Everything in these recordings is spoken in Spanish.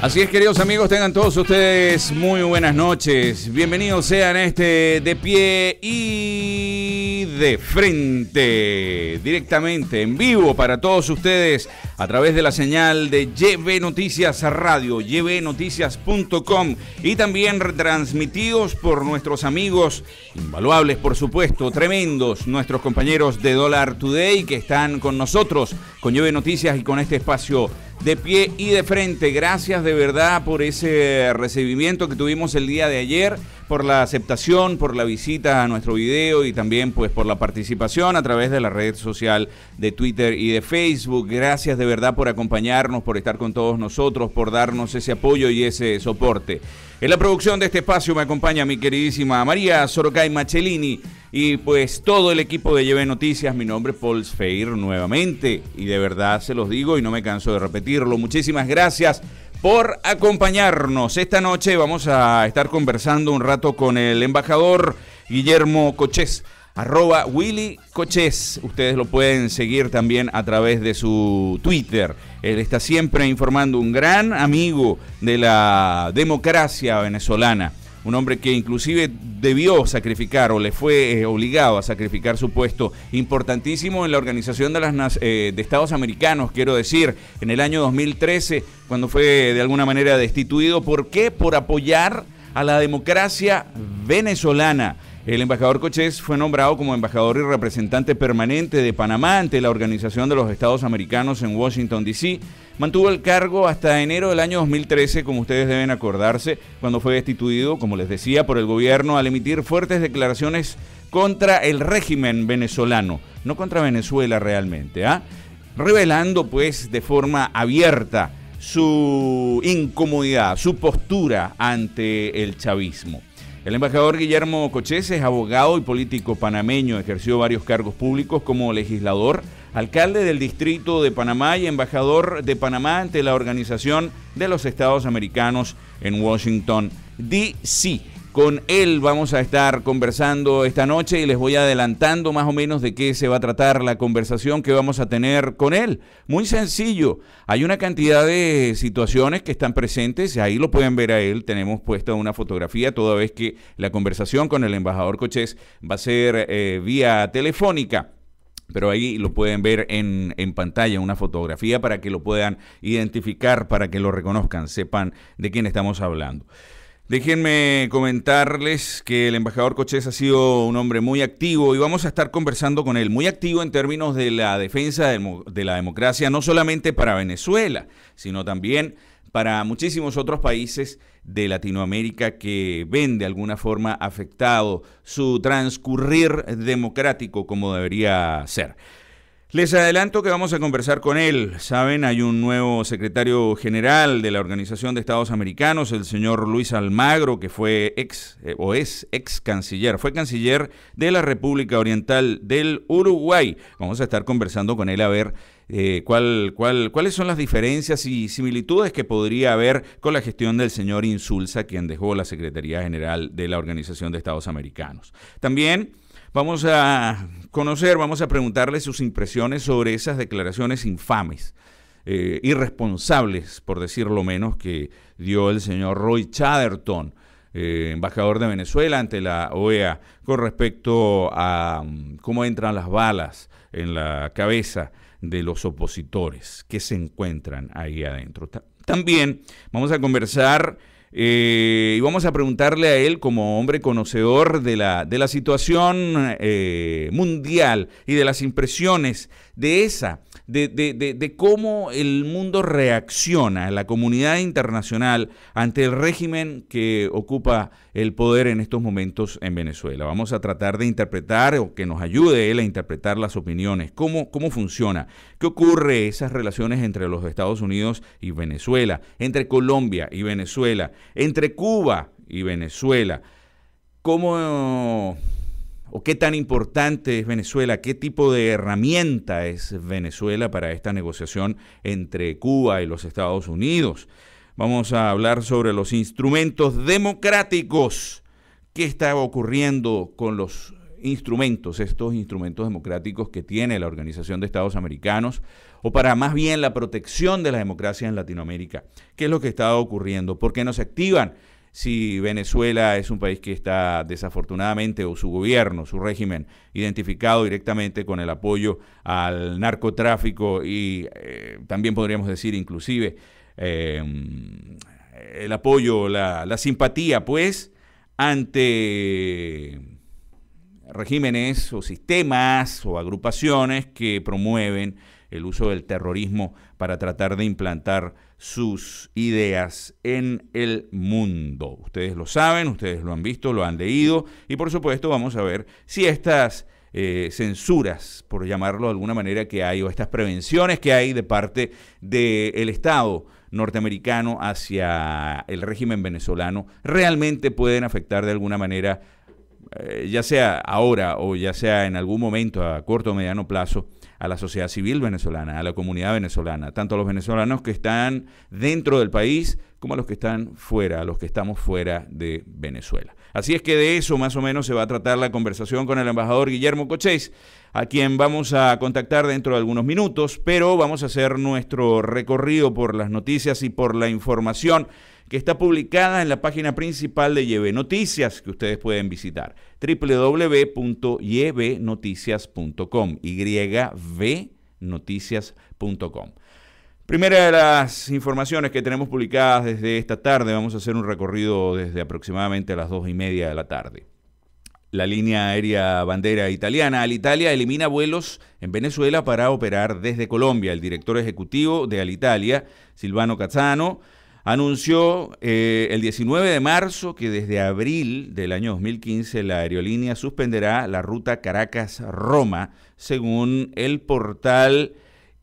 Así es, queridos amigos, tengan todos ustedes muy buenas noches. Bienvenidos sean a este De Pie y de Frente, directamente en vivo para todos ustedes a través de la señal de YB Noticias Radio, ybnoticias.com, y también retransmitidos por nuestros amigos invaluables, por supuesto, tremendos, nuestros compañeros de Dollar Today que están con nosotros, con YB Noticias y con este espacio De Pie y de Frente. Gracias de verdad por ese recibimiento que tuvimos el día de ayer, por la aceptación, por la visita a nuestro video y también pues por la participación a través de la red social de Twitter y de Facebook. Gracias de verdad por acompañarnos, por estar con todos nosotros, por darnos ese apoyo y ese soporte. En la producción de este espacio me acompaña mi queridísima María Sorocay Macellini y pues todo el equipo de YB Noticias. Mi nombre es Paul Sfeir nuevamente y de verdad se los digo y no me canso de repetirlo. Muchísimas gracias por acompañarnos. Esta noche vamos a estar conversando un rato con el embajador Guillermo Cochés, @Willy Cochés. Ustedes lo pueden seguir también a través de su Twitter. Él está siempre informando, un gran amigo de la democracia venezolana. Un hombre que inclusive debió sacrificar o le fue obligado a sacrificar su puesto importantísimo en la Organización de Estados Americanos, quiero decir, en el año 2013, cuando fue de alguna manera destituido. ¿Por qué? Por apoyar a la democracia venezolana. El embajador Cochés fue nombrado como embajador y representante permanente de Panamá ante la Organización de los Estados Americanos en Washington, D.C., mantuvo el cargo hasta enero del año 2013, como ustedes deben acordarse, cuando fue destituido, como les decía, por el gobierno al emitir fuertes declaraciones contra el régimen venezolano, no contra Venezuela realmente, revelando pues de forma abierta su incomodidad, su postura ante el chavismo. El embajador Guillermo Cochés es abogado y político panameño, ejerció varios cargos públicos como legislador, alcalde del Distrito de Panamá y embajador de Panamá ante la Organización de los Estados Americanos en Washington, D.C. Con él vamos a estar conversando esta noche y les voy adelantando más o menos de qué se va a tratar la conversación que vamos a tener con él. Muy sencillo, hay una cantidad de situaciones que están presentes, ahí lo pueden ver a él, tenemos puesta una fotografía, toda vez que la conversación con el embajador Cochés va a ser vía telefónica. Pero ahí lo pueden ver en pantalla, una fotografía para que lo puedan identificar, para que lo reconozcan, sepan de quién estamos hablando. Déjenme comentarles que el embajador Cochés ha sido un hombre muy activo y vamos a estar conversando con él, muy activo en términos de la defensa de la democracia, no solamente para Venezuela, sino también para muchísimos otros países de Latinoamérica que ven de alguna forma afectado su transcurrir democrático como debería ser. Les adelanto que vamos a conversar con él. Saben, hay un nuevo secretario general de la Organización de Estados Americanos, el señor Luis Almagro, que fue ex canciller, fue canciller de la República Oriental del Uruguay. Vamos a estar conversando con él a ver cuáles son las diferencias y similitudes que podría haber con la gestión del señor Insulza, quien dejó la Secretaría General de la Organización de Estados Americanos. También vamos a conocer, vamos a preguntarle sus impresiones sobre esas declaraciones infames, irresponsables, por decirlo menos, que dio el señor Roy Chatterton, embajador de Venezuela ante la OEA, con respecto a cómo entran las balas en la cabeza de los opositores que se encuentran ahí adentro. También vamos a conversar y vamos a preguntarle a él, como hombre conocedor de la situación mundial y de las impresiones de cómo el mundo reacciona, la comunidad internacional, ante el régimen que ocupa el poder en estos momentos en Venezuela. Vamos a tratar de interpretar, o que nos ayude él a interpretar las opiniones, cómo funciona, qué ocurre, esas relaciones entre los Estados Unidos y Venezuela, entre Colombia y Venezuela, entre Cuba y Venezuela, cómo o qué tan importante es Venezuela, qué tipo de herramienta es Venezuela para esta negociación entre Cuba y los Estados Unidos. Vamos a hablar sobre los instrumentos democráticos, qué está ocurriendo con los instrumentos, estos instrumentos democráticos que tiene la Organización de Estados Americanos, o para más bien la protección de la democracia en Latinoamérica. ¿Qué es lo que está ocurriendo? ¿Por qué no se activan? Si Venezuela es un país que está desafortunadamente, o su gobierno, su régimen, identificado directamente con el apoyo al narcotráfico y también podríamos decir inclusive el apoyo, la simpatía, pues, ante regímenes o sistemas o agrupaciones que promueven el uso del terrorismo para tratar de implantar sus ideas en el mundo. Ustedes lo saben, ustedes lo han visto, lo han leído, y por supuesto vamos a ver si estas censuras, por llamarlo de alguna manera, que hay, o estas prevenciones que hay de parte del Estado norteamericano hacia el régimen venezolano, realmente pueden afectar de alguna manera, ya sea ahora o ya sea en algún momento a corto o mediano plazo, a la sociedad civil venezolana, a la comunidad venezolana, tanto a los venezolanos que están dentro del país como a los que están fuera, a los que estamos fuera de Venezuela. Así es que de eso más o menos se va a tratar la conversación con el embajador Guillermo Cochés, a quien vamos a contactar dentro de algunos minutos, pero vamos a hacer nuestro recorrido por las noticias y por la información que está publicada en la página principal de YB Noticias, que ustedes pueden visitar, www.ybnoticias.com, yvnoticias.com. Primera de las informaciones que tenemos publicadas desde esta tarde, vamos a hacer un recorrido desde aproximadamente las 2:30 de la tarde. La línea aérea bandera italiana Alitalia elimina vuelos en Venezuela para operar desde Colombia. El director ejecutivo de Alitalia, Silvano Cazzano, anunció el 19 de marzo que desde abril del año 2015 la aerolínea suspenderá la ruta Caracas-Roma, según el portal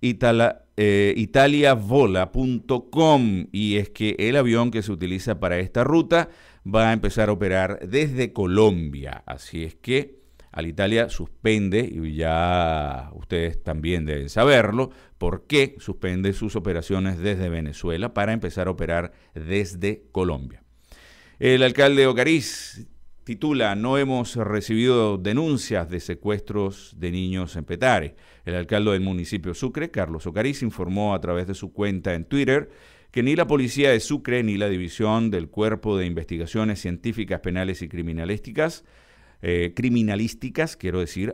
italiavola.com, y es que el avión que se utiliza para esta ruta va a empezar a operar desde Colombia. Así es que Alitalia suspende, y ya ustedes también deben saberlo, por qué suspende sus operaciones desde Venezuela para empezar a operar desde Colombia. El alcalde de Ocariz titula: no hemos recibido denuncias de secuestros de niños en Petare. El alcalde del municipio Sucre, Carlos Ocariz, informó a través de su cuenta en Twitter que ni la policía de Sucre ni la división del Cuerpo de Investigaciones Científicas, Penales y criminalísticas,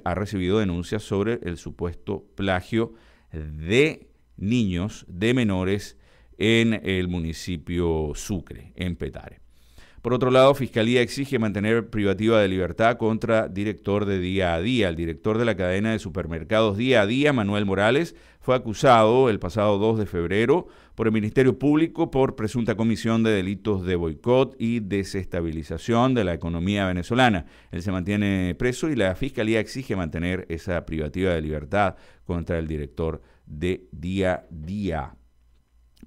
ha recibido denuncias sobre el supuesto plagio de niños, de menores, en el municipio Sucre, en Petare. Por otro lado, Fiscalía exige mantener privativa de libertad contra director de Día a Día. El director de la cadena de supermercados Día a Día, Manuel Morales, fue acusado el pasado 2 de febrero por el Ministerio Público por presunta comisión de delitos de boicot y desestabilización de la economía venezolana. Él se mantiene preso y la Fiscalía exige mantener esa privativa de libertad contra el director de Día a Día.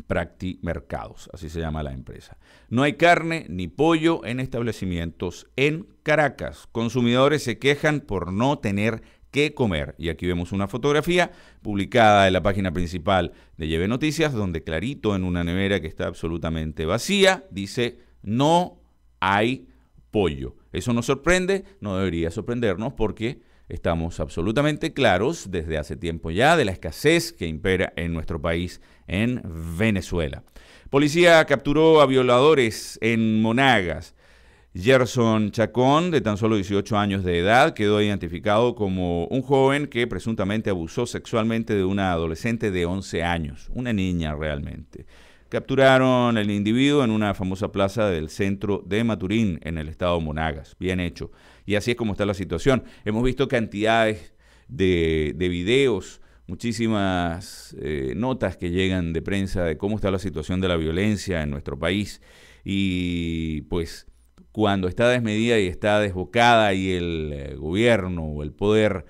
Practi Mercados, así se llama la empresa. No hay carne ni pollo en establecimientos en Caracas. Consumidores se quejan por no tener qué comer. Y aquí vemos una fotografía publicada en la página principal de YB Noticias, donde clarito en una nevera que está absolutamente vacía, dice: no hay pollo. Eso nos sorprende, no debería sorprendernos, porque estamos absolutamente claros desde hace tiempo ya de la escasez que impera en nuestro país, en Venezuela. Policía capturó a violadores en Monagas. Gerson Chacón, de tan solo 18 años de edad, quedó identificado como un joven que presuntamente abusó sexualmente de una adolescente de 11 años, una niña realmente. Capturaron al individuo en una famosa plaza del centro de Maturín, en el estado de Monagas. Bien hecho. Y así es como está la situación. Hemos visto cantidades de videos, muchísimas notas que llegan de prensa de cómo está la situación de la violencia en nuestro país. Y pues cuando está desmedida y está desbocada y el gobierno o el poder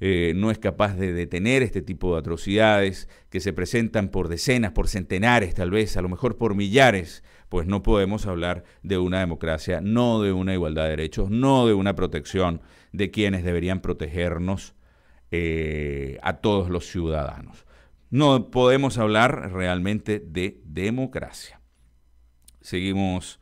no es capaz de detener este tipo de atrocidades que se presentan por decenas, por centenares tal vez, a lo mejor por millares, pues no podemos hablar de una democracia, no de una igualdad de derechos, no de una protección de quienes deberían protegernos a todos los ciudadanos. No podemos hablar realmente de democracia. Seguimos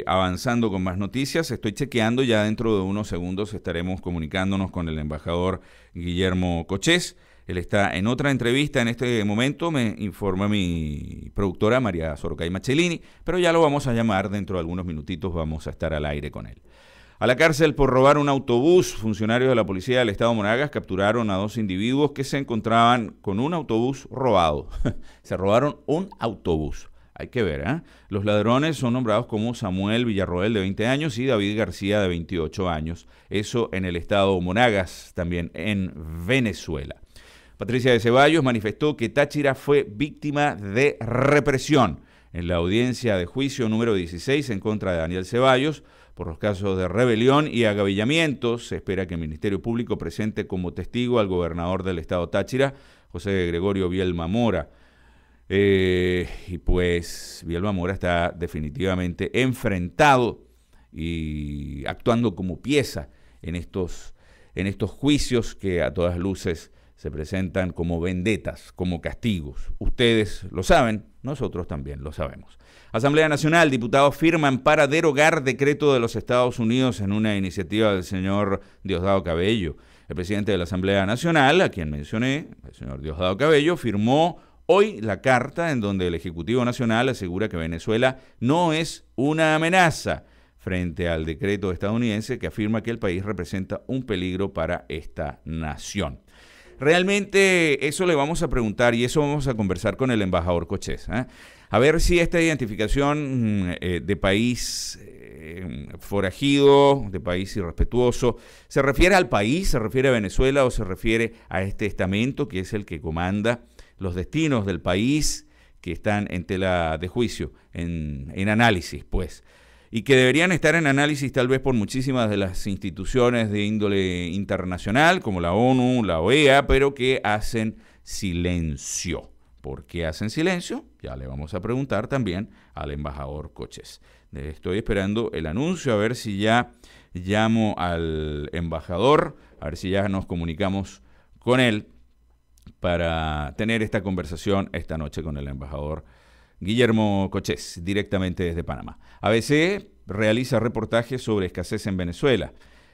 avanzando con más noticias. Estoy chequeando, ya dentro de unos segundos estaremos comunicándonos con el embajador Guillermo Cochés. Él está en otra entrevista en este momento, me informa mi productora María Sorocay Macellini, pero ya lo vamos a llamar dentro de algunos minutitos, vamos a estar al aire con él. A la cárcel por robar un autobús, funcionarios de la policía del estado Monagas capturaron a 2 individuos que se encontraban con un autobús robado. Se robaron un autobús. Hay que ver, ¿eh? Los ladrones son nombrados como Samuel Villarroel, de 20 años, y David García, de 28 años. Eso en el estado Monagas, también en Venezuela. Patricia de Ceballos manifestó que Táchira fue víctima de represión en la audiencia de juicio número 16 en contra de Daniel Ceballos por los casos de rebelión y agavillamiento. Se espera que el Ministerio Público presente como testigo al gobernador del estado Táchira, José Gregorio Bielma Mora. Y pues Bielma Mora está definitivamente enfrentado y actuando como pieza en estos juicios que a todas luces se presentan como vendetas, como castigos. Ustedes lo saben, nosotros también lo sabemos. Asamblea Nacional, diputados firman para derogar decreto de los Estados Unidos en una iniciativa del señor Diosdado Cabello. El presidente de la Asamblea Nacional, a quien mencioné, el señor Diosdado Cabello, firmó hoy la carta en donde el Ejecutivo Nacional asegura que Venezuela no es una amenaza frente al decreto estadounidense que afirma que el país representa un peligro para esta nación. Realmente eso le vamos a preguntar y eso vamos a conversar con el embajador Cochés, ¿eh? A ver si esta identificación de país forajido, de país irrespetuoso, ¿se refiere al país, se refiere a Venezuela o se refiere a este estamento que es el que comanda los destinos del país que están en tela de juicio, en análisis, pues? Y que deberían estar en análisis tal vez por muchísimas de las instituciones de índole internacional, como la ONU, la OEA, pero que hacen silencio. ¿Por qué hacen silencio? Ya le vamos a preguntar también al embajador Cochés. Estoy esperando el anuncio, a ver si ya llamo al embajador, a ver si ya nos comunicamos con él para tener esta conversación esta noche con el embajador Guillermo Cochés, directamente desde Panamá. ABC realiza reportajes sobre escasez en Venezuela.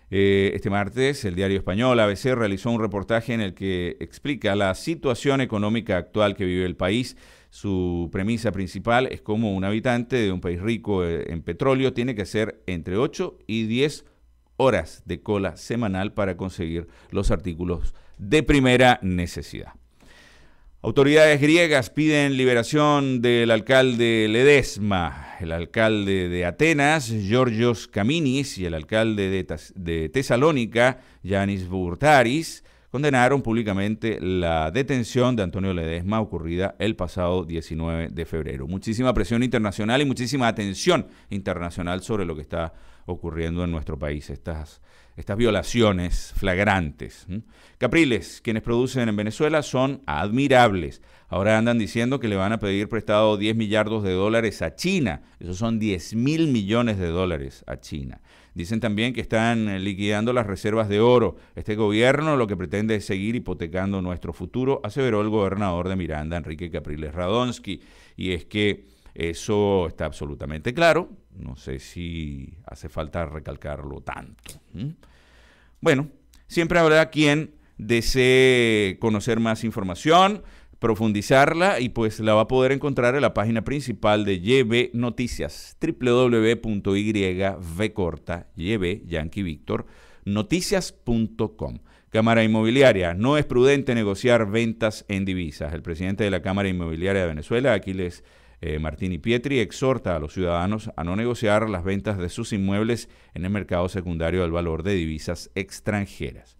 Este martes, el diario español ABC realizó un reportaje en el que explica la situación económica actual que vive el país. Su premisa principal es cómo un habitante de un país rico en petróleo tiene que hacer entre 8 y 10 horas de cola semanal para conseguir los artículos de primera necesidad. Autoridades griegas piden liberación del alcalde Ledesma, el alcalde de Atenas, Georgios Kaminis, y el alcalde de Tesalónica, Yanis Bourtaris, condenaron públicamente la detención de Antonio Ledesma ocurrida el pasado 19 de febrero. Muchísima presión internacional y muchísima atención internacional sobre lo que está ocurriendo en nuestro país, estas violaciones flagrantes. Capriles, quienes producen en Venezuela, son admirables. Ahora andan diciendo que le van a pedir prestado 10 millardos de dólares a China. Esos son 10.000 millones de dólares a China. Dicen también que están liquidando las reservas de oro. Este gobierno lo que pretende es seguir hipotecando nuestro futuro, aseveró el gobernador de Miranda, Enrique Capriles Radonsky. Y es que eso está absolutamente claro. No sé si hace falta recalcarlo tanto. Bueno, siempre habrá quien desee conocer más información, profundizarla, y pues la va a poder encontrar en la página principal de YB Noticias, www.YB Noticias.com. Cámara Inmobiliaria, no es prudente negociar ventas en divisas. El presidente de la Cámara Inmobiliaria de Venezuela, Aquiles Martini Pietri, exhorta a los ciudadanos a no negociar las ventas de sus inmuebles en el mercado secundario del valor de divisas extranjeras.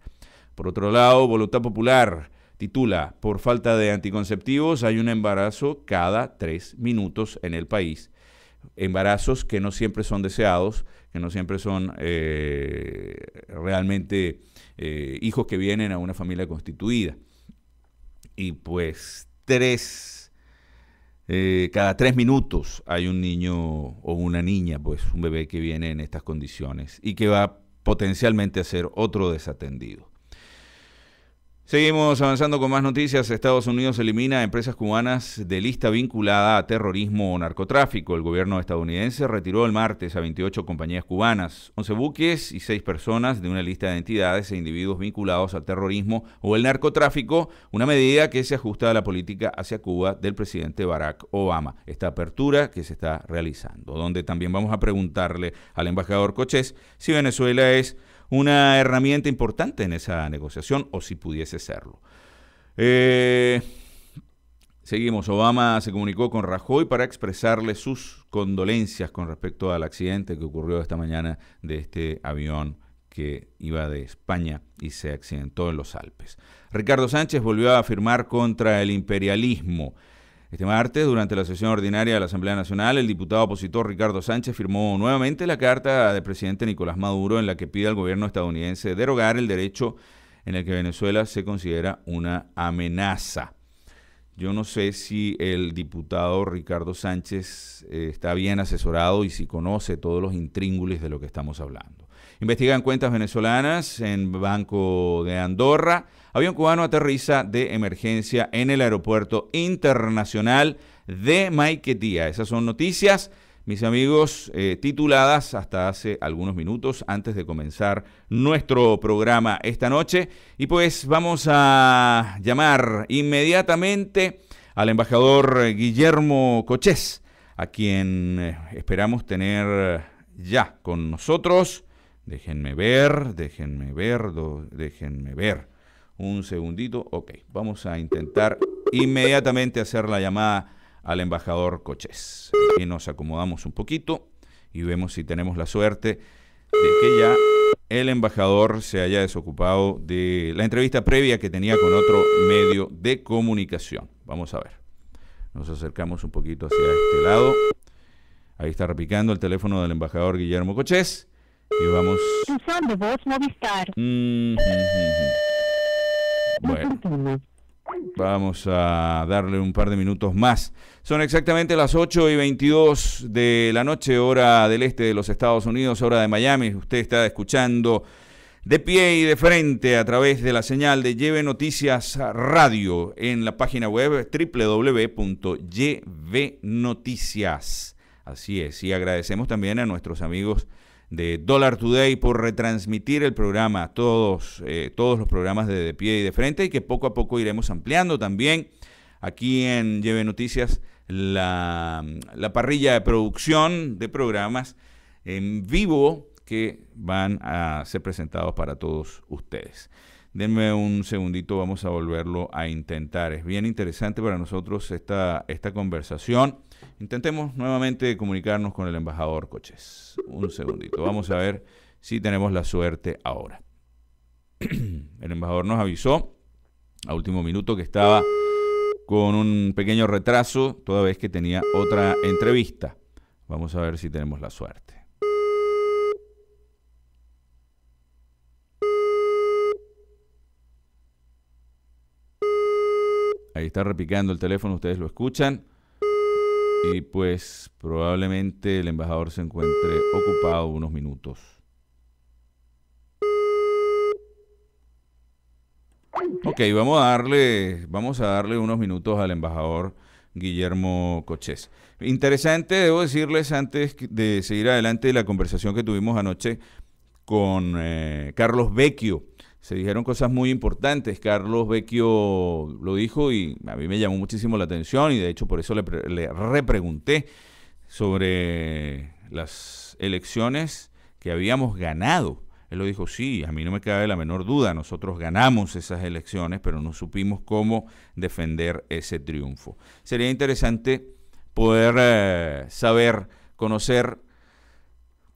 Por otro lado, Voluntad Popular titula: por falta de anticonceptivos hay un embarazo cada 3 minutos en el país. Embarazos que no siempre son deseados, que no siempre son realmente hijos que vienen a una familia constituida. Y pues cada 3 minutos hay un niño o una niña, pues un bebé que viene en estas condiciones y que va potencialmente a ser otro desatendido. Seguimos avanzando con más noticias. Estados Unidos elimina a empresas cubanas de lista vinculada a terrorismo o narcotráfico. El gobierno estadounidense retiró el martes a 28 compañías cubanas, 11 buques y 6 personas de una lista de entidades e individuos vinculados al terrorismo o el narcotráfico, una medida que se ajusta a la política hacia Cuba del presidente Barack Obama. Esta apertura que se está realizando, donde también vamos a preguntarle al embajador Cochés si Venezuela es una herramienta importante en esa negociación o si pudiese serlo. Seguimos. Obama se comunicó con Rajoy para expresarle sus condolencias con respecto al accidente que ocurrió esta mañana de este avión que iba de España y se accidentó en los Alpes. Ricardo Sánchez volvió a afirmar contra el imperialismo. Este martes, durante la sesión ordinaria de la Asamblea Nacional, el diputado opositor Ricardo Sánchez firmó nuevamente la carta del presidente Nicolás Maduro en la que pide al gobierno estadounidense derogar el derecho en el que Venezuela se considera una amenaza. Yo no sé si el diputado Ricardo Sánchez está bien asesorado y si conoce todos los intríngulis de lo que estamos hablando. Investigan cuentas venezolanas en Banco de Andorra. Avión cubano aterriza de emergencia en el aeropuerto internacional de Maiquetía. Esas son noticias, mis amigos, tituladas hasta hace algunos minutos antes de comenzar nuestro programa esta noche. Y pues vamos a llamar inmediatamente al embajador Guillermo Cochés, a quien esperamos tener ya con nosotros. Déjenme ver. Un segundito. Ok, vamos a intentar inmediatamente hacer la llamada al embajador Cochés. Aquí nos acomodamos un poquito y vemos si tenemos la suerte de que ya el embajador se haya desocupado de la entrevista previa que tenía con otro medio de comunicación. Vamos a ver. Nos acercamos un poquito hacia este lado. Ahí está repicando el teléfono del embajador Guillermo Cochés. Y vamos... Usando voz Movistar. Bueno, vamos a darle un par de minutos más. Son exactamente las 8:22 de la noche, hora del este de los Estados Unidos, hora de Miami. Usted está escuchando De Pie y de Frente a través de la señal de Lleve Noticias Radio en la página web www.llevenoticias. Así es, y agradecemos también a nuestros amigos de Dollar Today por retransmitir el programa, todos los programas de Pie y de Frente, y que poco a poco iremos ampliando también aquí en Lleve Noticias la parrilla de producción de programas en vivo que van a ser presentados para todos ustedes. Denme un segundito, vamos a volverlo a intentar. Es bien interesante para nosotros esta conversación. Intentemos nuevamente comunicarnos con el embajador Cochés. Un segundito, vamos a ver si tenemos la suerte ahora. El embajador nos avisó a último minuto que estaba con un pequeño retraso, toda vez que tenía otra entrevista. Vamos a ver si tenemos la suerte. Ahí está repicando el teléfono, ustedes lo escuchan. Y pues probablemente el embajador se encuentre ocupado unos minutos. Ok, vamos a darle unos minutos al embajador Guillermo Cochés. Interesante, debo decirles antes de seguir adelante, la conversación que tuvimos anoche con Carlos Vecchio. Se dijeron cosas muy importantes. Carlos Vecchio lo dijo y a mí me llamó muchísimo la atención y de hecho por eso le repregunté sobre las elecciones que habíamos ganado. Él lo dijo, sí, a mí no me cabe la menor duda, nosotros ganamos esas elecciones, pero no supimos cómo defender ese triunfo. Sería interesante poder conocer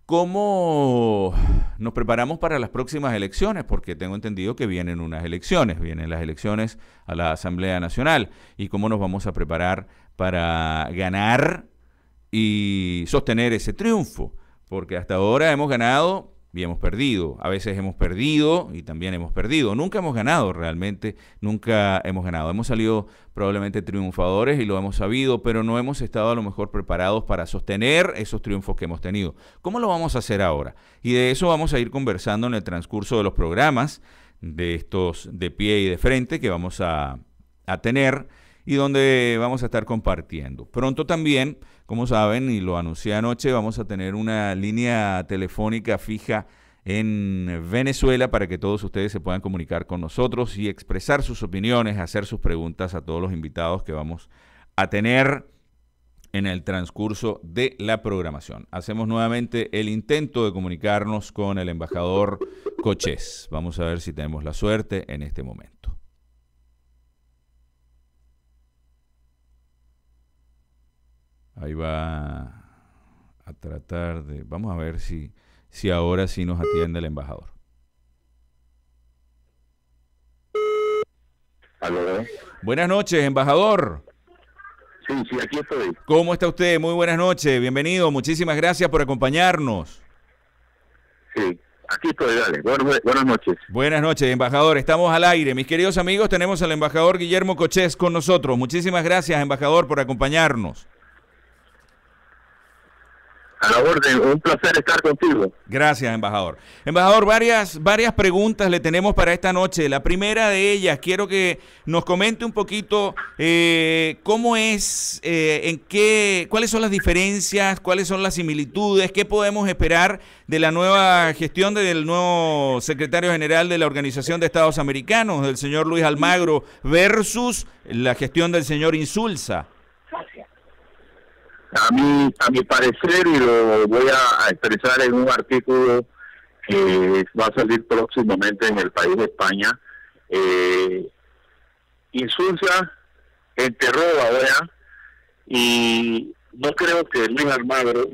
cómo nos preparamos para las próximas elecciones, porque tengo entendido que vienen las elecciones a la Asamblea Nacional, y cómo nos vamos a preparar para ganar y sostener ese triunfo, porque hasta ahora hemos ganado y hemos perdido. A veces hemos perdido y también hemos perdido. Nunca hemos ganado realmente, nunca hemos ganado. Hemos salido probablemente triunfadores y lo hemos sabido, pero no hemos estado a lo mejor preparados para sostener esos triunfos que hemos tenido. ¿Cómo lo vamos a hacer ahora? Y de eso vamos a ir conversando en el transcurso de los programas de estos de pie y de frente que vamos a tener y donde vamos a estar compartiendo. Pronto también, como saben, y lo anuncié anoche, vamos a tener una línea telefónica fija en Venezuela para que todos ustedes se puedan comunicar con nosotros y expresar sus opiniones, hacer sus preguntas a todos los invitados que vamos a tener en el transcurso de la programación. Hacemos nuevamente el intento de comunicarnos con el embajador Cochés. Vamos a ver si tenemos la suerte en este momento. Ahí va a tratar de... Vamos a ver si ahora sí nos atiende el embajador. ¿Aló? Buenas noches, embajador. Sí, aquí estoy. ¿Cómo está usted? Muy buenas noches, bienvenido. Muchísimas gracias por acompañarnos. Sí, aquí estoy, dale. Buenas noches. Buenas noches, embajador. Estamos al aire. Mis queridos amigos, tenemos al embajador Guillermo Cochés con nosotros. Muchísimas gracias, embajador, por acompañarnos. A la orden, un placer estar contigo. Gracias, embajador. Embajador, varias preguntas le tenemos para esta noche. La primera de ellas, quiero que nos comente un poquito cómo es, cuáles son las diferencias, cuáles son las similitudes, qué podemos esperar de la nueva gestión del nuevo secretario general de la Organización de Estados Americanos, del señor Luis Almagro, versus la gestión del señor Insulza. A mi parecer, y lo voy a expresar en un artículo que va a salir próximamente en el país de España, Insulza enterró la OEA y no creo que Luis Almagro,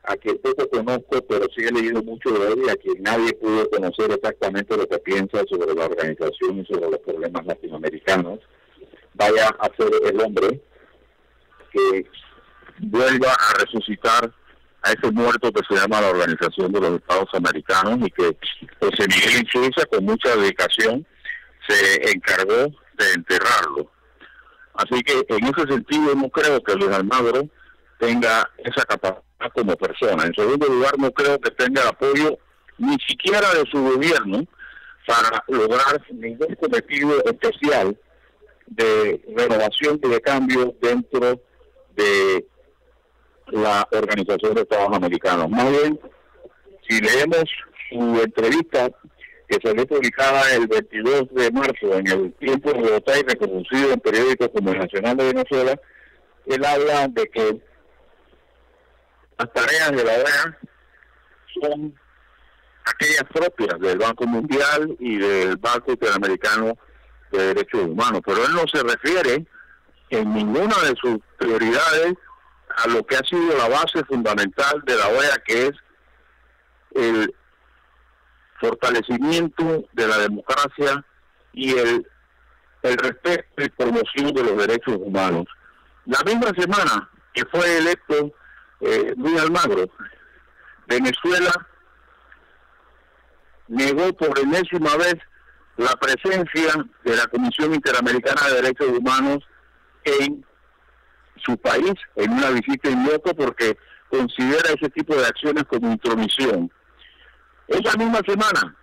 a quien poco conozco, pero sí he leído mucho de él y a quien nadie pudo conocer exactamente lo que piensa sobre la organización y sobre los problemas latinoamericanos, vaya a ser el hombre que vuelva a resucitar a ese muerto que se llama la Organización de los Estados Americanos y que José Miguel Insulza con mucha dedicación se encargó de enterrarlo. Así que en ese sentido no creo que Luis Almagro tenga esa capacidad como persona. En segundo lugar, no creo que tenga el apoyo ni siquiera de su gobierno para lograr ningún cometido especial de renovación y de cambio dentro de la Organización de Estados Americanos. Más bien, si leemos su entrevista que salió publicada el 22 de marzo en el Tiempo de Bogotá y reproducido en periódicos como el Nacional de Venezuela, él habla de que las tareas de la OEA son aquellas propias del Banco Mundial y del Banco Interamericano de Derechos Humanos, pero él no se refiere en ninguna de sus prioridades a lo que ha sido la base fundamental de la OEA, que es el fortalecimiento de la democracia y el respeto y promoción de los derechos humanos. La misma semana que fue electo Luis Almagro, Venezuela negó por enésima vez la presencia de la Comisión Interamericana de Derechos Humanos en su país, en una visita in loco, porque considera ese tipo de acciones como intromisión. Esa misma semana,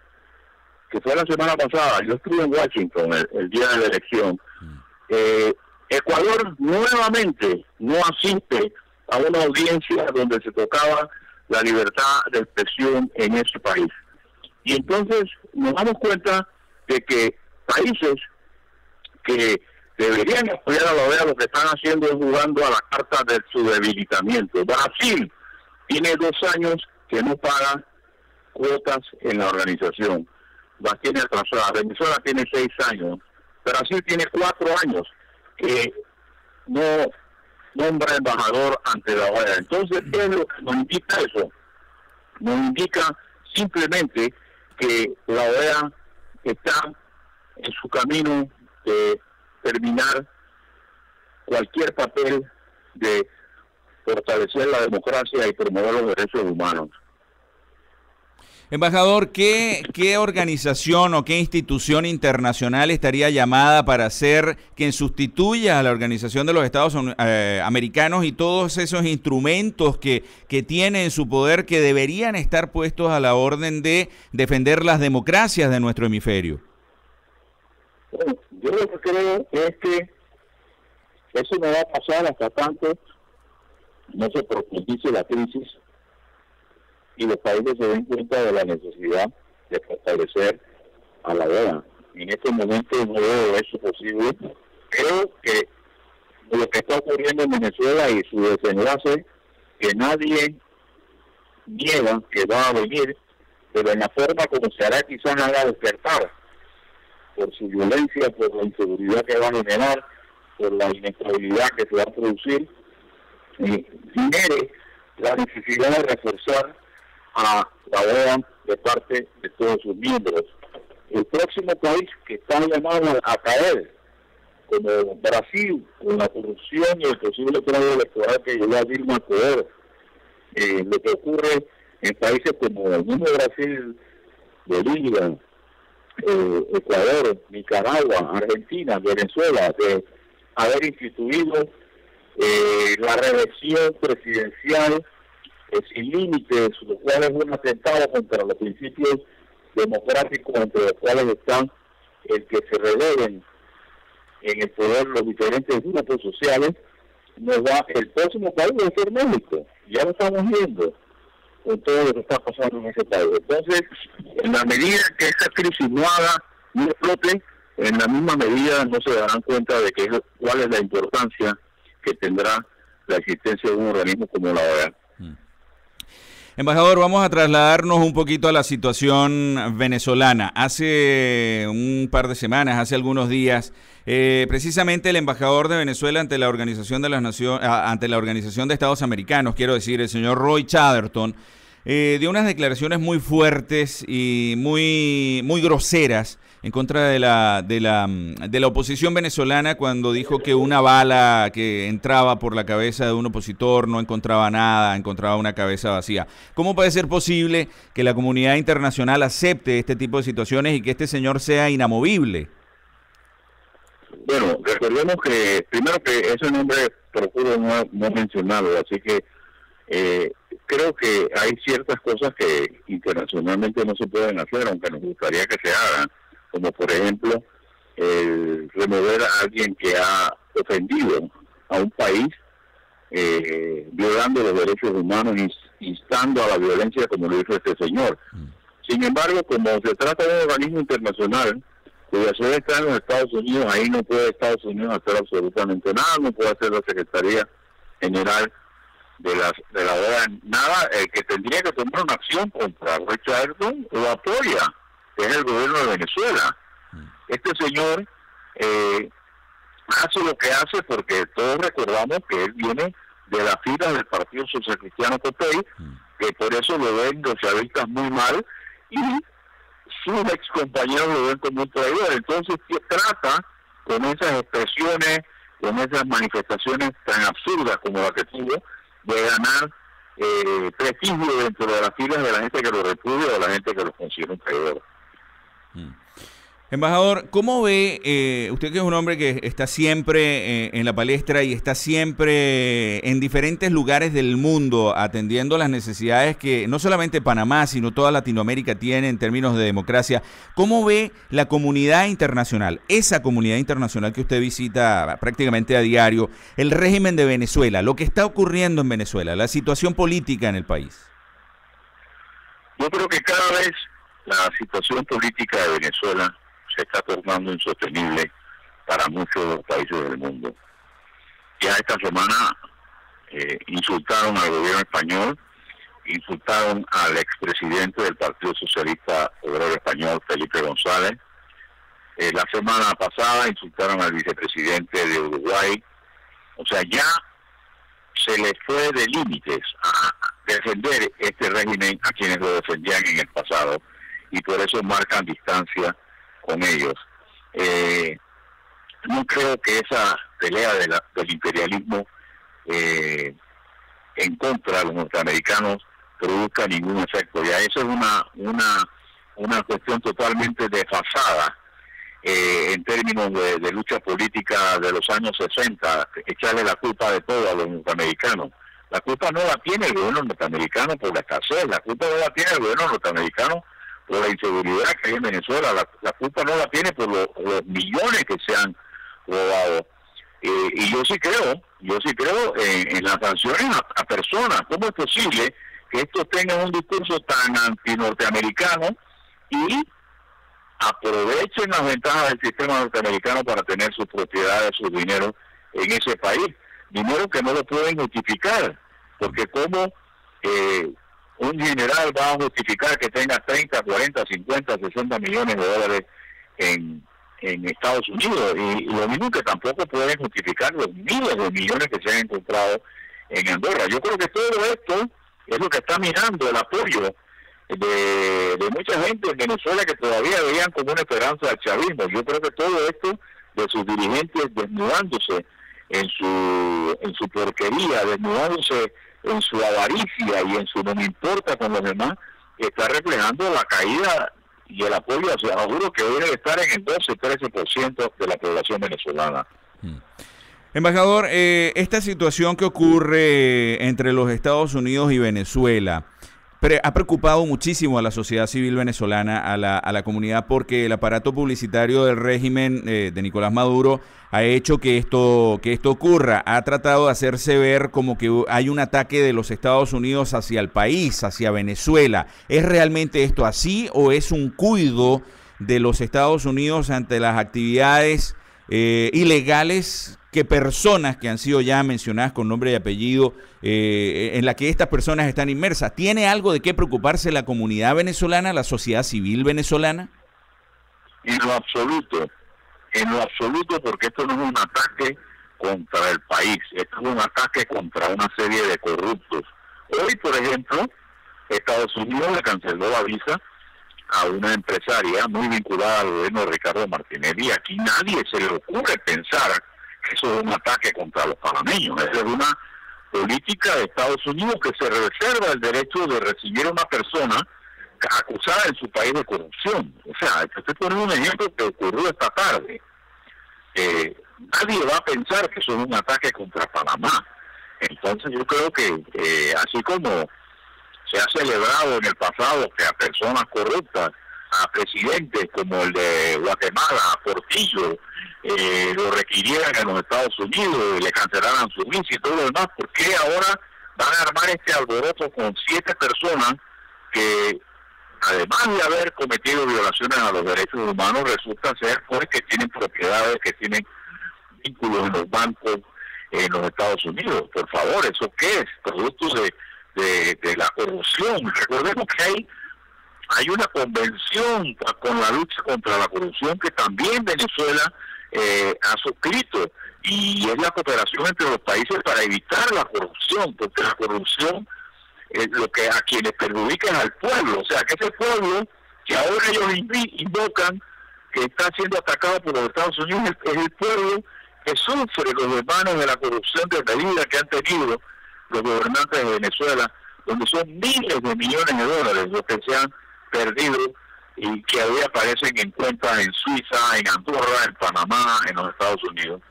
que fue la semana pasada, yo estuve en Washington el día de la elección, Ecuador nuevamente no asiste a una audiencia donde se tocaba la libertad de expresión en ese país. Y entonces nos damos cuenta de que países que deberían apoyar a la OEA lo que están haciendo es jugando a la carta de su debilitamiento. Brasil tiene 2 años que no paga cuotas en la organización. Las tiene atrasadas. Venezuela tiene 6 años. Brasil tiene 4 años que no nombra embajador ante la OEA. Entonces, ¿qué es lo que nos indica eso? Nos indica simplemente que la OEA está en su camino de terminar cualquier papel de fortalecer la democracia y promover los derechos humanos. Embajador, ¿qué organización o qué institución internacional estaría llamada para ser quien sustituya a la Organización de los Estados Americanos y todos esos instrumentos que tiene en su poder que deberían estar puestos a la orden de defender las democracias de nuestro hemisferio? Bueno, yo lo que creo es que eso no va a pasar hasta tanto no se profundice la crisis y los países se den cuenta de la necesidad de fortalecer a la OEA. En este momento no veo eso posible. Creo que lo que está ocurriendo en Venezuela y su desenlace, que nadie niega que va a venir, pero en la forma como se hará quizás haga despertar por su violencia, por la inseguridad que va a generar, por la inestabilidad que se va a producir, genere la necesidad de reforzar a la OEA de parte de todos sus miembros. El próximo país que está llamado a caer, como Brasil, con la corrupción y el posible fraude electoral que llevó a Dilma al poder, lo que ocurre en países como el mismo Brasil, Bolivia, Ecuador, Nicaragua, Argentina, Venezuela, de haber instituido la reelección presidencial sin límites, lo cual es un atentado contra los principios democráticos, entre los cuales están el que se revelen en el poder los diferentes grupos sociales. El próximo país va a ser México, ya lo estamos viendo con todo lo que está pasando en ese país. Entonces, en la medida que esta crisis no explote, en la misma medida no se darán cuenta de cuál es la importancia que tendrá la existencia de un organismo como la OEA. Embajador, vamos a trasladarnos un poquito a la situación venezolana. Hace un par de semanas, hace algunos días, precisamente el embajador de Venezuela ante la Organización de Estados Americanos, quiero decir, el señor Roy Chatterton, dio unas declaraciones muy fuertes y muy groseras en contra de la oposición venezolana, cuando dijo que una bala que entraba por la cabeza de un opositor no encontraba nada, encontraba una cabeza vacía. ¿Cómo puede ser posible que la comunidad internacional acepte este tipo de situaciones y que este señor sea inamovible? Bueno, recordemos que primero que ese nombre procuro no mencionarlo, así que creo que hay ciertas cosas que internacionalmente no se pueden hacer, aunque nos gustaría que se hagan, como por ejemplo remover a alguien que ha ofendido a un país, violando los derechos humanos, instando a la violencia como lo hizo este señor. Sin embargo, como se trata de un organismo internacional cuya sede está en los Estados Unidos, ahí no puede Estados Unidos hacer absolutamente nada, no puede hacer la Secretaría General de la OEA nada. El que tendría que tomar una acción contra Richard Erdogan lo apoya, que es el gobierno de Venezuela. Este señor hace lo que hace porque todos recordamos que él viene de las filas del Partido Social Cristiano Copey, que por eso lo ven los chavistas muy mal y sus ex compañeros lo ven como un traidor. Entonces, ¿qué trata con esas expresiones, con esas manifestaciones tan absurdas como la que tuvo, de ganar prestigio dentro de las filas de la gente que lo repudia o de la gente que lo considera un traidor? Embajador, ¿cómo ve usted, que es un hombre que está siempre en la palestra y está siempre en diferentes lugares del mundo atendiendo las necesidades que no solamente Panamá, sino toda Latinoamérica tiene en términos de democracia? ¿Cómo ve la comunidad internacional, esa comunidad internacional que usted visita prácticamente a diario, el régimen de Venezuela, lo que está ocurriendo en Venezuela, la situación política en el país? Yo creo que cada vez la situación política de Venezuela se está tornando insostenible para muchos de los países del mundo. Ya esta semana insultaron al gobierno español, insultaron al expresidente del Partido Socialista Obrero Español, Felipe González. La semana pasada insultaron al vicepresidente de Uruguay. O sea, ya se les fue de límites a defender este régimen a quienes lo defendían en el pasado, y por eso marcan distancia con ellos. No creo que esa pelea del imperialismo en contra de los norteamericanos produzca ningún efecto. Ya eso es una cuestión totalmente desfasada en términos de lucha política de los años 60, echarle la culpa de todo a los norteamericanos. La culpa no la tiene el gobierno norteamericano por la escasez, la culpa no la tiene el gobierno norteamericano por la inseguridad que hay en Venezuela, la culpa no la tiene por los millones que se han robado. Y yo sí creo en las sanciones a personas. ¿Cómo es posible que estos tengan un discurso tan anti-norteamericano y aprovechen las ventajas del sistema norteamericano para tener sus propiedades, sus dineros en ese país? Dinero que no lo pueden justificar, porque como un general va a justificar que tenga 30, 40, 50, 60 millones de dólares en Estados Unidos, y lo mismo que tampoco pueden justificar los miles de millones que se han encontrado en Andorra. Yo creo que todo esto es lo que está minando el apoyo de mucha gente en Venezuela que todavía veían como una esperanza al chavismo. Yo creo que todo esto de sus dirigentes desnudándose en su porquería, desnudándose en su avaricia y en su no me importa con los demás, está reflejando la caída y el apoyo hacia Maduro, que debe estar en el 12-13% de la población venezolana. Embajador, esta situación que ocurre entre los Estados Unidos y Venezuela ha preocupado muchísimo a la sociedad civil venezolana, a la comunidad, porque el aparato publicitario del régimen de Nicolás Maduro ha hecho que esto ocurra. Ha tratado de hacerse ver como que hay un ataque de los Estados Unidos hacia el país, hacia Venezuela. ¿Es realmente esto así o es un cuido de los Estados Unidos ante las actividades ilegales que personas que han sido ya mencionadas con nombre y apellido, en la que estas personas están inmersas? ¿Tiene algo de qué preocuparse la comunidad venezolana, la sociedad civil venezolana? En lo absoluto, porque esto no es un ataque contra el país, esto es un ataque contra una serie de corruptos. Hoy, por ejemplo, Estados Unidos le canceló la visa a una empresaria muy vinculada al gobierno de Ricardo Martinelli. Aquí nadie se le ocurre pensar que eso es un ataque contra los panameños. Esa es una política de Estados Unidos que se reserva el derecho de recibir a una persona acusada en su país de corrupción. O sea, estoy poniendo un ejemplo que ocurrió esta tarde. Nadie va a pensar que eso es un ataque contra Panamá. Entonces yo creo que así como se ha celebrado en el pasado que a personas corruptas, a presidentes como el de Guatemala, a Portillo, lo requirieran en los Estados Unidos y le cancelaran su visa y todo lo demás, ¿por qué ahora van a armar este alboroto con 7 personas que, además de haber cometido violaciones a los derechos humanos, resulta ser pues que tienen propiedades, que tienen vínculos en los bancos en los Estados Unidos? Por favor, ¿eso qué es? Productos de la corrupción. Recordemos que hay una convención con la lucha contra la corrupción que también Venezuela ha suscrito, y es la cooperación entre los países para evitar la corrupción, porque la corrupción lo que a quienes perjudica es al pueblo. O sea, que ese pueblo que ahora ellos invocan que está siendo atacado por los Estados Unidos es el pueblo que sufre los desmanes de la corrupción desmedida que han tenido los gobernantes de Venezuela, donde son miles de millones de dólares los que se han perdido y que hoy aparecen en cuentas en Suiza, en Andorra, en Panamá, en los Estados Unidos.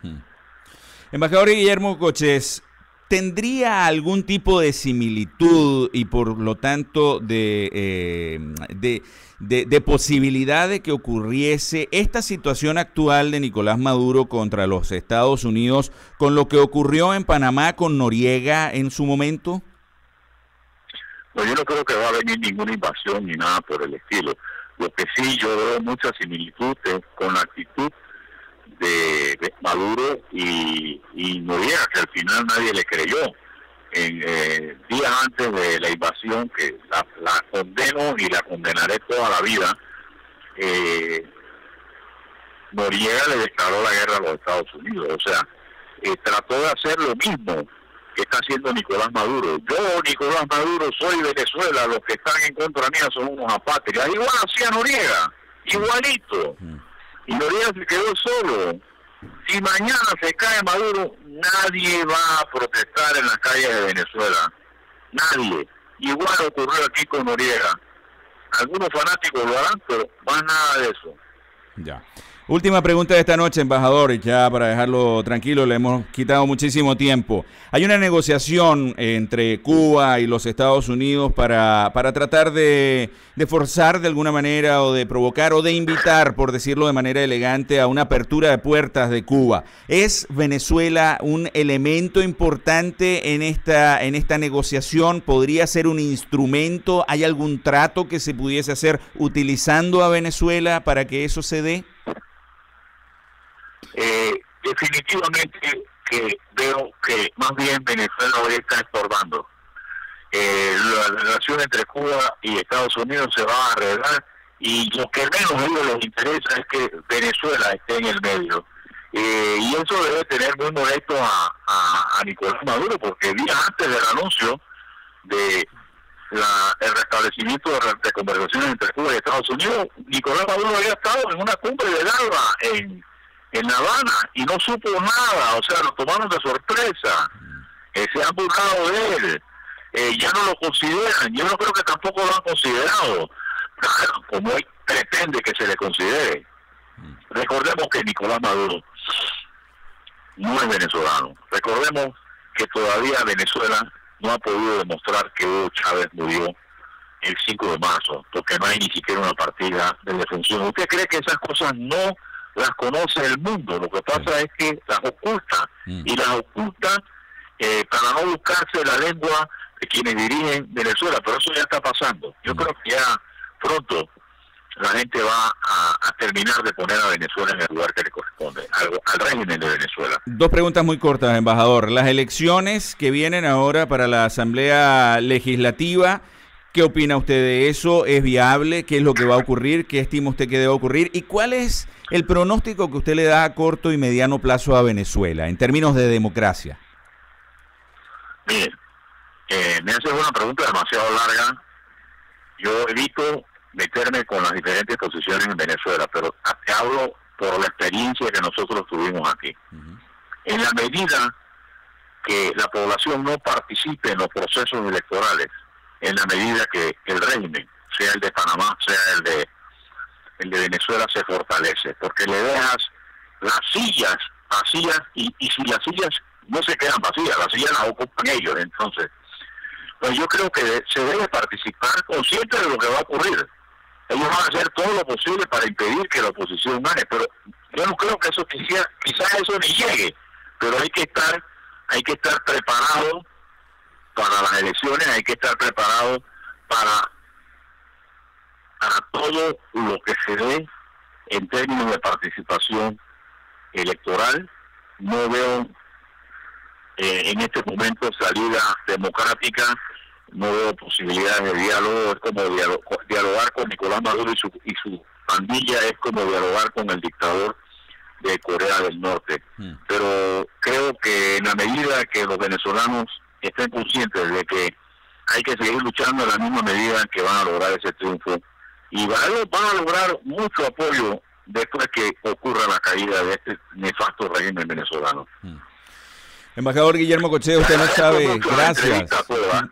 Embajador Guillermo Cochés, ¿tendría algún tipo de similitud y por lo tanto de posibilidad de que ocurriese esta situación actual de Nicolás Maduro contra los Estados Unidos con lo que ocurrió en Panamá con Noriega en su momento? Pues yo no creo que va a venir ninguna invasión ni nada por el estilo. Lo que sí yo veo mucha similitud es con la actitud de Maduro y Noriega, que al final nadie le creyó. Días antes de la invasión, que la condeno y la condenaré toda la vida, Noriega le declaró la guerra a los Estados Unidos. O sea, trató de hacer lo mismo que está haciendo Nicolás Maduro. Yo, Nicolás Maduro, soy Venezuela, los que están en contra mía son unos apátridas. Igual hacía Noriega, igualito. Y Noriega se quedó solo. Si mañana se cae Maduro, nadie va a protestar en las calles de Venezuela. Nadie. Igual ocurrió aquí con Noriega. Algunos fanáticos lo harán, pero más nada de eso. Ya. Última pregunta de esta noche, embajador, y ya para dejarlo tranquilo, le hemos quitado muchísimo tiempo. Hay una negociación entre Cuba y los Estados Unidos para tratar de forzar de alguna manera o de provocar o de invitar, por decirlo de manera elegante, a una apertura de puertas de Cuba. ¿Es Venezuela un elemento importante en esta negociación? ¿Podría ser un instrumento? ¿Hay algún trato que se pudiese hacer utilizando a Venezuela para que eso se dé? Definitivamente que veo que más bien Venezuela hoy está estorbando. La relación entre Cuba y Estados Unidos se va a arreglar y lo que menos a ellos les interesa es que Venezuela esté en el medio. Y eso debe tener muy molesto a Nicolás Maduro, porque días antes del anuncio de el restablecimiento de conversaciones entre Cuba y Estados Unidos, Nicolás Maduro había estado en una cumbre del ALBA en La Habana y no supo nada, o sea, lo tomaron de sorpresa, se han burlado de él, ya no lo consideran, yo no creo que tampoco lo han considerado, como él pretende que se le considere. Recordemos que Nicolás Maduro no es venezolano, recordemos que todavía Venezuela no ha podido demostrar que Hugo Chávez murió el 5 de marzo, porque no hay ni siquiera una partida de defunción. ¿Usted cree que esas cosas no las conoce el mundo? Lo que pasa es que las oculta, y las oculta para no buscarse la lengua de quienes dirigen Venezuela, pero eso ya está pasando. Yo creo que ya pronto la gente va a terminar de poner a Venezuela en el lugar que le corresponde, al régimen de Venezuela. Dos preguntas muy cortas, embajador. Las elecciones que vienen ahora para la Asamblea Legislativa, ¿qué opina usted de eso? ¿Es viable? ¿Qué es lo que va a ocurrir? ¿Qué estima usted que debe ocurrir? ¿Y cuál es el pronóstico que usted le da a corto y mediano plazo a Venezuela en términos de democracia? Mire, me hace una pregunta demasiado larga. Yo evito meterme con las diferentes posiciones en Venezuela, pero te hablo por la experiencia que nosotros tuvimos aquí. En la medida que la población no participe en los procesos electorales, en la medida que el régimen, sea el de Panamá, sea el de Venezuela, se fortalece, porque le dejas las sillas vacías y si las sillas no se quedan vacías, las sillas las ocupan ellos. Entonces, pues yo creo que se debe participar consciente de lo que va a ocurrir. Ellos van a hacer todo lo posible para impedir que la oposición gane, pero yo no creo que eso quizás eso ni llegue, pero hay que estar preparado para las elecciones, hay que estar preparado para todo lo que se dé en términos de participación electoral. No veo en este momento salida democrática, no veo posibilidades de diálogo. Es como dialogar con Nicolás Maduro y su pandilla, es como dialogar con el dictador de Corea del Norte. Pero creo que en la medida que los venezolanos estén conscientes de que hay que seguir luchando, en la misma medida que van a lograr ese triunfo, y van a lograr mucho apoyo después que ocurra la caída de este nefasto régimen venezolano. Embajador Guillermo Cochés, usted no sabe, gracias.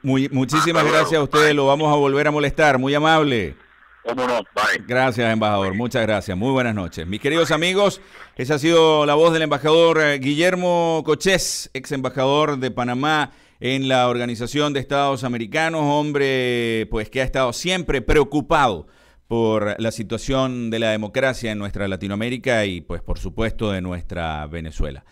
Muchísimas gracias a usted, lo vamos a volver a molestar, muy amable. ¿Cómo no? Bye. Gracias, embajador, muchas gracias, muy buenas noches. Mis queridos amigos, esa ha sido la voz del embajador Guillermo Cochés, ex embajador de Panamá en la Organización de Estados Americanos, hombre pues que ha estado siempre preocupado por la situación de la democracia en nuestra Latinoamérica y pues por supuesto de nuestra Venezuela.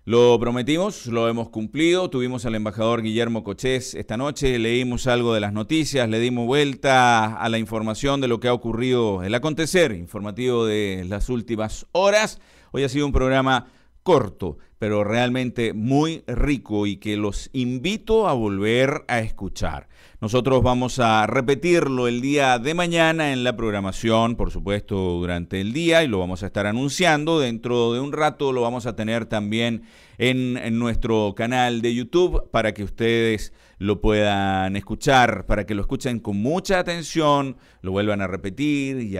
Lo prometimos, lo hemos cumplido, tuvimos al embajador Guillermo Cochés esta noche, leímos algo de las noticias, le dimos vuelta a la información de lo que ha ocurrido, el acontecer informativo de las últimas horas. Hoy ha sido un programa corto, pero realmente muy rico y que los invito a volver a escuchar. Nosotros vamos a repetirlo el día de mañana en la programación, por supuesto, durante el día, y lo vamos a estar anunciando. Dentro de un rato lo vamos a tener también en nuestro canal de YouTube para que ustedes lo puedan escuchar, para que lo escuchen con mucha atención, lo vuelvan a repetir y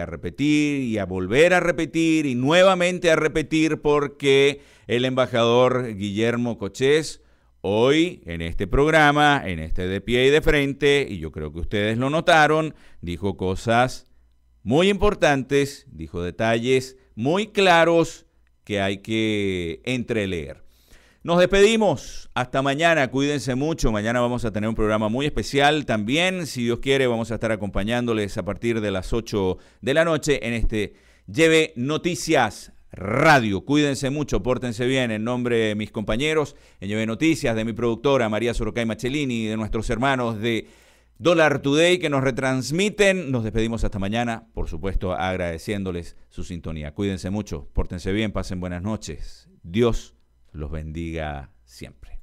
a volver a repetir y nuevamente a repetir, porque el embajador Guillermo Cochés hoy en este programa, en este De Pie y de Frente, y yo creo que ustedes lo notaron, dijo cosas muy importantes, dijo detalles muy claros que hay que entreleer. Nos despedimos, hasta mañana, cuídense mucho, mañana vamos a tener un programa muy especial también, si Dios quiere vamos a estar acompañándoles a partir de las 8 de la noche en este Lleve Noticias Radio. Cuídense mucho, pórtense bien en nombre de mis compañeros en Lleve Noticias, de mi productora María Sorocay Machelini, de nuestros hermanos de Dollar Today que nos retransmiten. Nos despedimos hasta mañana, por supuesto agradeciéndoles su sintonía. Cuídense mucho, pórtense bien, pasen buenas noches. Dios los bendiga siempre.